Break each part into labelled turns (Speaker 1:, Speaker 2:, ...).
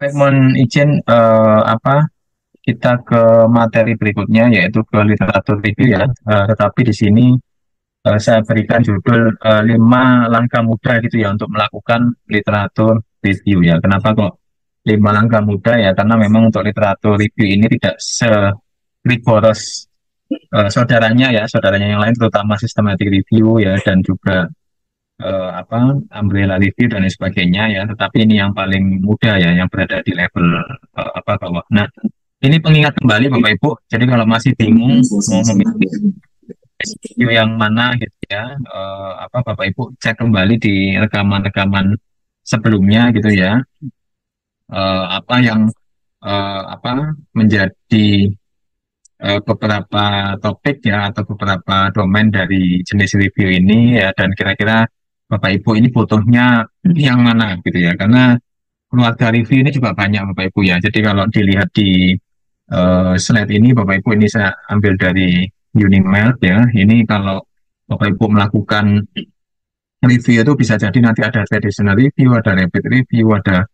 Speaker 1: Baik, mohon izin kita ke materi berikutnya yaitu ke literatur review ya. Tetapi di sini saya berikan judul 5 langkah mudah gitu ya untuk melakukan literatur review ya. Kenapa kok 5 langkah mudah ya? Karena memang untuk literatur review ini tidak rigorous saudaranya yang lain terutama systematic review ya dan juga umbrella review dan lain sebagainya ya. Tetapi ini yang paling mudah ya, yang berada di level bawah. Nah, ini pengingat kembali Bapak Ibu. Jadi kalau masih bingung mau memilih review yang mana gitu ya, Bapak Ibu cek kembali di rekaman-rekaman sebelumnya gitu ya. Apa yang menjadi beberapa topik ya atau beberapa domain dari jenis review ini ya, dan kira-kira Bapak Ibu ini butuhnya yang mana gitu ya, karena keluarga review ini juga banyak Bapak Ibu ya. Jadi kalau dilihat di slide ini Bapak Ibu, ini saya ambil dari Unimap ya. Ini kalau Bapak Ibu melakukan review itu bisa jadi nanti ada traditional review, ada rapid review, ada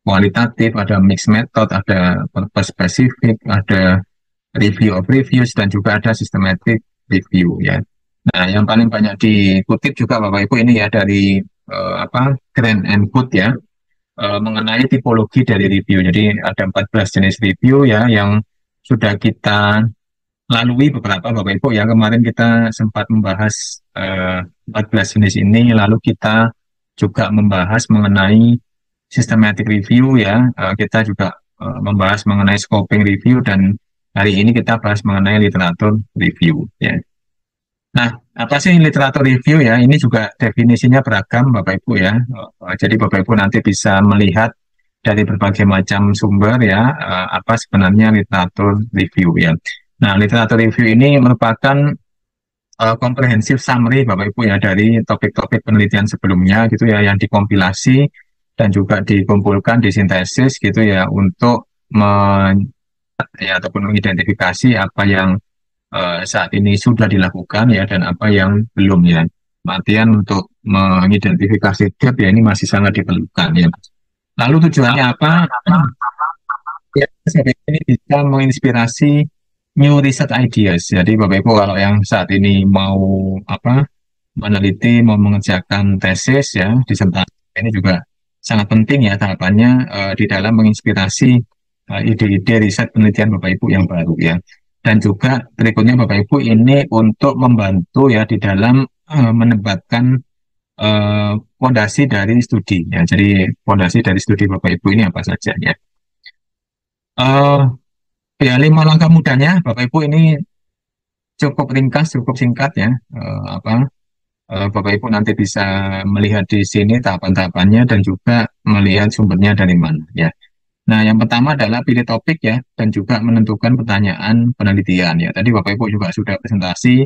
Speaker 1: kualitatif, ada mixed method, ada purpose spesifik, ada review of reviews, dan juga ada systematic review ya. Nah, yang paling banyak dikutip juga Bapak Ibu ini ya dari Grant and Good ya, mengenai tipologi dari review. Jadi ada 14 jenis review ya yang sudah kita lalui beberapa Bapak Ibu ya. Kemarin kita sempat membahas 14 jenis ini, lalu kita juga membahas mengenai systematic review ya. Kita juga membahas mengenai scoping review, dan hari ini kita bahas mengenai literatur review ya. Nah, apa sih literatur review ya? Ini juga definisinya beragam Bapak Ibu ya. Jadi Bapak Ibu nanti bisa melihat dari berbagai macam sumber ya, apa sebenarnya literatur review ya. Nah, literatur review ini merupakan comprehensive summary Bapak Ibu ya dari topik-topik penelitian sebelumnya gitu ya, yang dikompilasi dan juga dikumpulkan, disintesis gitu ya, untuk ataupun mengidentifikasi apa yang saat ini sudah dilakukan ya dan apa yang belum ya. Artian untuk mengidentifikasi gap ya, ini masih sangat diperlukan ya. Lalu tujuannya apa? Ya, saya pikir ini bisa menginspirasi new research ideas. Jadi Bapak Ibu kalau yang saat ini mau meneliti, mau mengerjakan tesis ya, disertasi, ini juga sangat penting ya tahapannya di dalam menginspirasi ide-ide riset penelitian Bapak Ibu yang baru ya. Dan juga berikutnya Bapak Ibu ini untuk membantu ya di dalam menempatkan fondasi dari studi ya. Jadi fondasi dari studi Bapak Ibu ini apa saja ya. Ya, 5 langkah mudahnya Bapak Ibu ini cukup ringkas, cukup singkat ya. Bapak Ibu nanti bisa melihat di sini tahapan-tahapannya dan juga melihat sumbernya dari mana ya. Nah, yang pertama adalah pilih topik ya, dan juga menentukan pertanyaan penelitian ya. Tadi Bapak Ibu juga sudah presentasi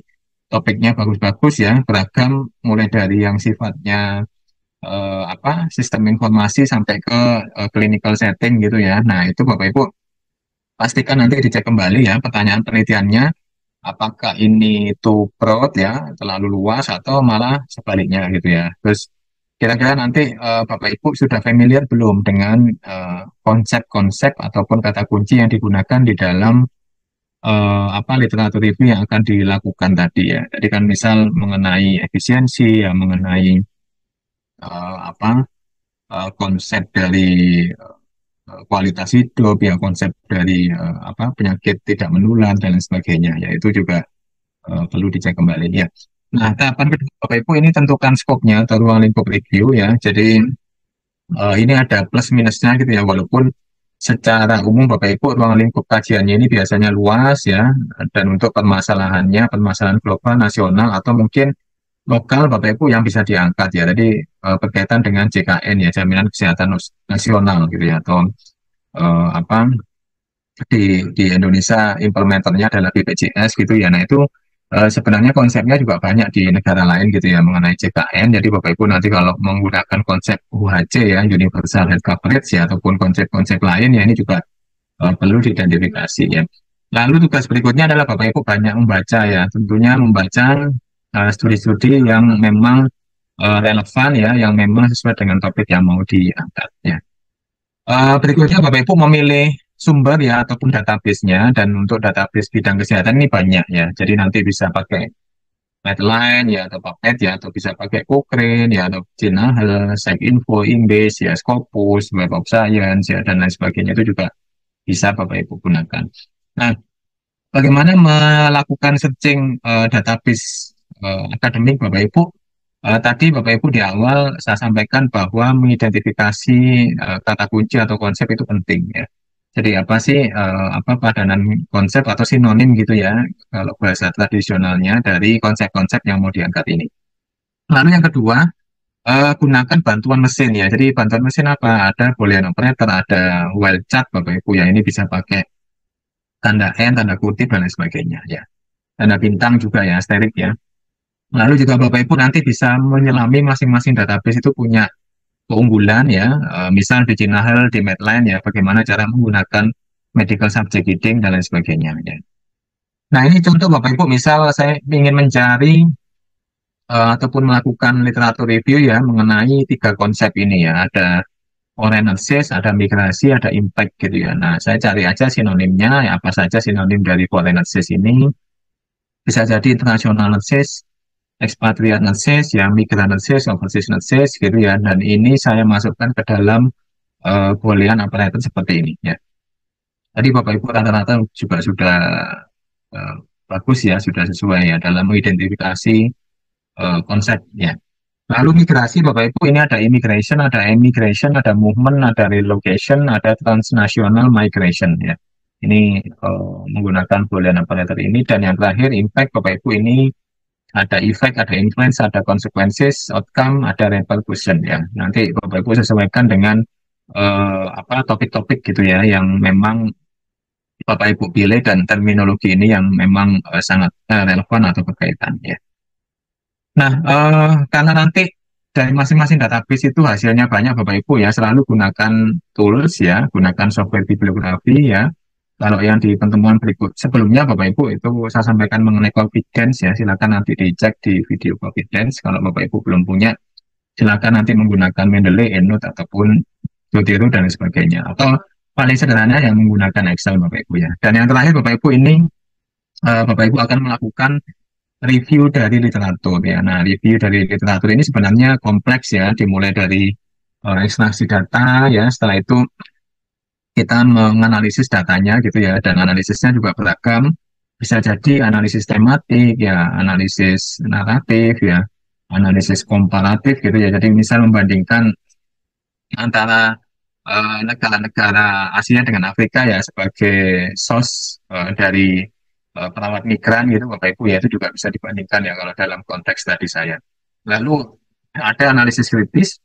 Speaker 1: topiknya bagus-bagus ya, beragam, mulai dari yang sifatnya sistem informasi sampai ke clinical setting gitu ya. Nah, itu Bapak Ibu pastikan nanti dicek kembali ya pertanyaan penelitiannya, apakah ini too broad ya, terlalu luas, atau malah sebaliknya gitu ya. Terus kira-kira nanti Bapak Ibu sudah familiar belum dengan konsep-konsep ataupun kata kunci yang digunakan di dalam literatur review yang akan dilakukan tadi ya. Jadi kan misal mengenai efisiensi ya, mengenai konsep dari kualitas hidup ya, konsep dari penyakit tidak menular dan lain sebagainya ya, itu juga perlu dicek kembali ya. Nah, tahapan kedua Bapak Ibu ini tentukan skopnya atau ruang lingkup review ya. Jadi ini ada plus minusnya gitu ya, walaupun secara umum Bapak Ibu ruang lingkup kajiannya ini biasanya luas ya, dan untuk permasalahannya permasalahan global, nasional, atau mungkin lokal Bapak Ibu yang bisa diangkat ya. Tadi berkaitan dengan JKN ya, jaminan kesehatan nasional gitu ya, atau di Indonesia implementernya adalah BPJS gitu ya. Nah, itu sebenarnya konsepnya juga banyak di negara lain gitu ya mengenai JKN. Jadi Bapak Ibu nanti kalau menggunakan konsep UHC ya, Universal Health Coverage ya, ataupun konsep-konsep lain ya, ini juga perlu diidentifikasi ya. Lalu tugas berikutnya adalah Bapak Ibu banyak membaca ya, tentunya membaca studi-studi yang memang relevan ya, yang memang sesuai dengan topik yang mau diangkat ya. Berikutnya Bapak Ibu memilih sumber ya ataupun database-nya, dan untuk database bidang kesehatan ini banyak ya. Jadi nanti bisa pakai Medline ya atau PubMed ya, atau bisa pakai Cochrane ya, atau Jurnal, Psycinfo, Embase ya, Scopus, Web of Science ya, dan lain sebagainya itu juga bisa Bapak Ibu gunakan. Nah, bagaimana melakukan searching database akademik Bapak Ibu? Tadi Bapak Ibu di awal saya sampaikan bahwa mengidentifikasi kata kunci atau konsep itu penting ya. Jadi apa sih apa padanan konsep atau sinonim gitu ya kalau bahasa tradisionalnya dari konsep-konsep yang mau diangkat ini. Lalu yang kedua, gunakan bantuan mesin ya. Jadi bantuan mesin apa? Ada Boolean operator, ada while chart Bapak Ibu ya. Ini bisa pakai tanda N, tanda kutip dan lain sebagainya ya. Tanda bintang juga ya, asterik ya. Lalu juga Bapak Ibu nanti bisa menyelami masing-masing database itu punya keunggulan ya, misal di Jinahel, di Medline ya, bagaimana cara menggunakan medical subject heading dan lain sebagainya ya. Nah ini contoh Bapak Ibu, misal saya ingin mencari ataupun melakukan literatur review ya mengenai tiga konsep ini ya, ada foreignership, ada migrasi, ada impact gitu ya. Nah saya cari aja sinonimnya, ya apa saja sinonim dari foreignership ini, bisa jadi international nurses, expatriate nurses, ya migran nurses, overseas nurses gitu ya. Dan ini saya masukkan ke dalam boolean operator seperti ini ya. Tadi Bapak Ibu rata-rata juga sudah eh, bagus ya, sudah sesuai ya dalam mengidentifikasi konsep ya. Lalu migrasi Bapak Ibu ini ada immigration, ada emigration, ada movement, ada relocation, ada transnational migration ya. Ini menggunakan boolean operator ini, dan yang terakhir impact Bapak Ibu ini ada effect, ada influence, ada consequences, outcome, ada repercussion ya. Nanti Bapak Ibu sesuaikan dengan apa topik-topik gitu ya yang memang Bapak Ibu pilih, dan terminologi ini yang memang sangat relevan atau berkaitan ya. Nah, karena nanti dari masing-masing database itu hasilnya banyak Bapak Ibu ya, selalu gunakan tools ya, gunakan software bibliografi ya. Kalau yang di pertemuan berikut sebelumnya Bapak Ibu itu saya sampaikan mengenai confidence ya, silakan nanti dicek di video confidence. Kalau Bapak Ibu belum punya, silakan nanti menggunakan Mendeley, EndNote ataupun Zotero dan sebagainya. Atau paling sederhana yang menggunakan Excel Bapak Ibu ya. Dan yang terakhir Bapak Ibu ini Bapak Ibu akan melakukan review dari literatur ya. Nah, review dari literatur ini sebenarnya kompleks ya, dimulai dari ekstraksi data ya, setelah itu kita menganalisis datanya gitu ya, dan analisisnya juga beragam. Bisa jadi analisis tematik ya, analisis naratif ya, analisis komparatif gitu ya. Jadi misal membandingkan antara negara-negara Asia dengan Afrika ya sebagai source dari perawat migran gitu Bapak Ibu ya, itu juga bisa dibandingkan ya kalau dalam konteks tadi saya. Lalu ada analisis kritis,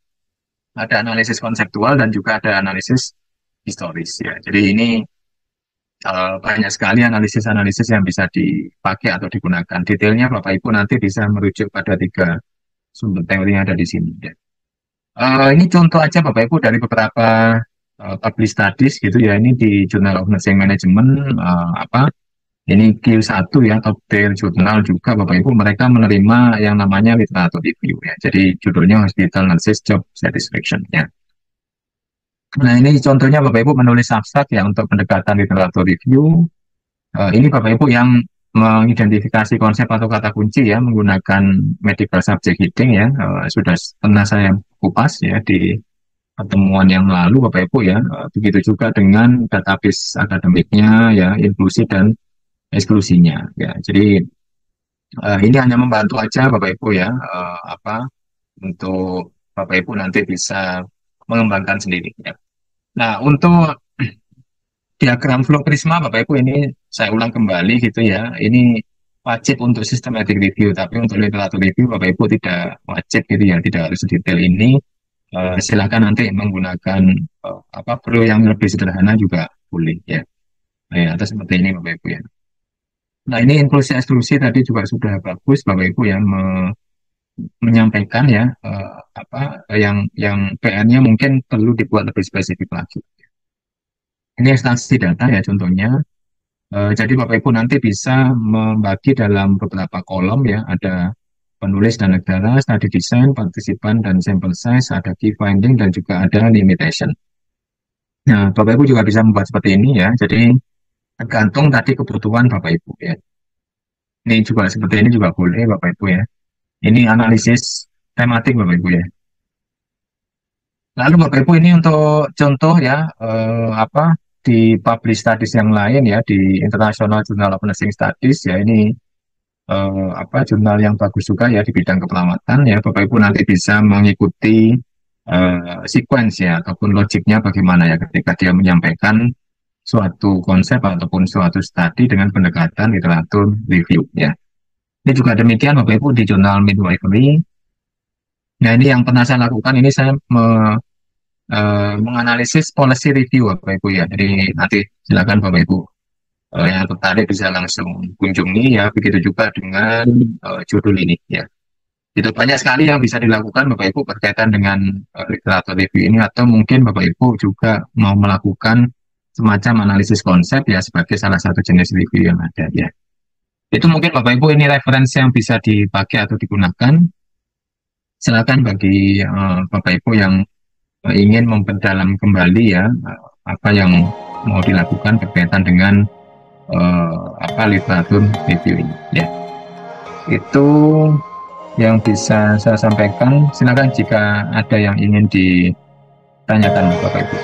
Speaker 1: ada analisis konseptual, dan juga ada analisis historis ya. Jadi ini banyak sekali analisis-analisis yang bisa dipakai atau digunakan. Detailnya Bapak Ibu nanti bisa merujuk pada tiga sumber teori yang ada di sini ya. Ini contoh aja Bapak Ibu dari beberapa published studies gitu ya. Ini di Journal of Nursing Management apa? Ini Q1 ya, top tier jurnal juga Bapak Ibu, mereka menerima yang namanya literatur review ya. Jadi judulnya Hospital Nurses Job Satisfaction ya. Nah ini contohnya Bapak Ibu menulis abstrak ya untuk pendekatan literatur review. Ini Bapak Ibu yang mengidentifikasi konsep atau kata kunci ya menggunakan medical subject heading ya. Sudah pernah saya kupas ya di pertemuan yang lalu Bapak Ibu ya. Begitu juga dengan database akademiknya ya, inklusi dan eksklusinya ya. Jadi ini hanya membantu aja Bapak Ibu ya, apa untuk Bapak Ibu nanti bisa mengembangkan sendiri ya. Nah, untuk diagram flow Prisma Bapak Ibu ini saya ulang kembali gitu ya. Ini wajib untuk systematic review, tapi untuk literatur review Bapak Ibu tidak wajib gitu ya, tidak harus detail ini. Silakan nanti menggunakan apa flow yang lebih sederhana juga boleh ya. Nah, ya, atau seperti ini Bapak Ibu ya. Nah, ini inklusi eksklusi tadi juga sudah bagus Bapak Ibu yang menyampaikan ya apa yang PR-nya mungkin perlu dibuat lebih spesifik lagi. Ini ekstraksi data ya contohnya. Jadi Bapak Ibu nanti bisa membagi dalam beberapa kolom ya, ada penulis dan negara, study design, partisipan dan sample size, ada key finding dan juga ada limitation. Nah, Bapak Ibu juga bisa membuat seperti ini ya. Jadi tergantung tadi kebutuhan Bapak Ibu ya. Ini juga seperti ini juga boleh Bapak Ibu ya. Ini analisis tematik Bapak Ibu ya. Lalu Bapak Ibu ini untuk contoh ya, apa di publish studies yang lain ya, di International Journal of Nursing Studies ya, ini apa jurnal yang bagus juga ya di bidang keperawatan ya. Bapak Ibu nanti bisa mengikuti sequence ya ataupun logiknya bagaimana ya ketika dia menyampaikan suatu konsep ataupun suatu studi dengan pendekatan literatur review ya. Ini juga demikian Bapak Ibu di jurnal Midwifery. Nah, ini yang pernah saya lakukan ini saya menganalisis policy review Bapak Ibu ya. Jadi nanti silakan Bapak Ibu yang tertarik bisa langsung kunjungi ya. Begitu juga dengan judul ini ya. Itu banyak sekali yang bisa dilakukan Bapak Ibu berkaitan dengan literatur review ini atau mungkin Bapak Ibu juga mau melakukan semacam analisis konsep ya sebagai salah satu jenis review yang ada ya. Itu mungkin Bapak Ibu ini referensi yang bisa dipakai atau digunakan. Silakan bagi Bapak Ibu yang ingin memperdalam kembali ya apa yang mau dilakukan berkaitan dengan apa literatur review ini ya. Itu yang bisa saya sampaikan. Silakan jika ada yang ingin ditanyakan Bapak Ibu.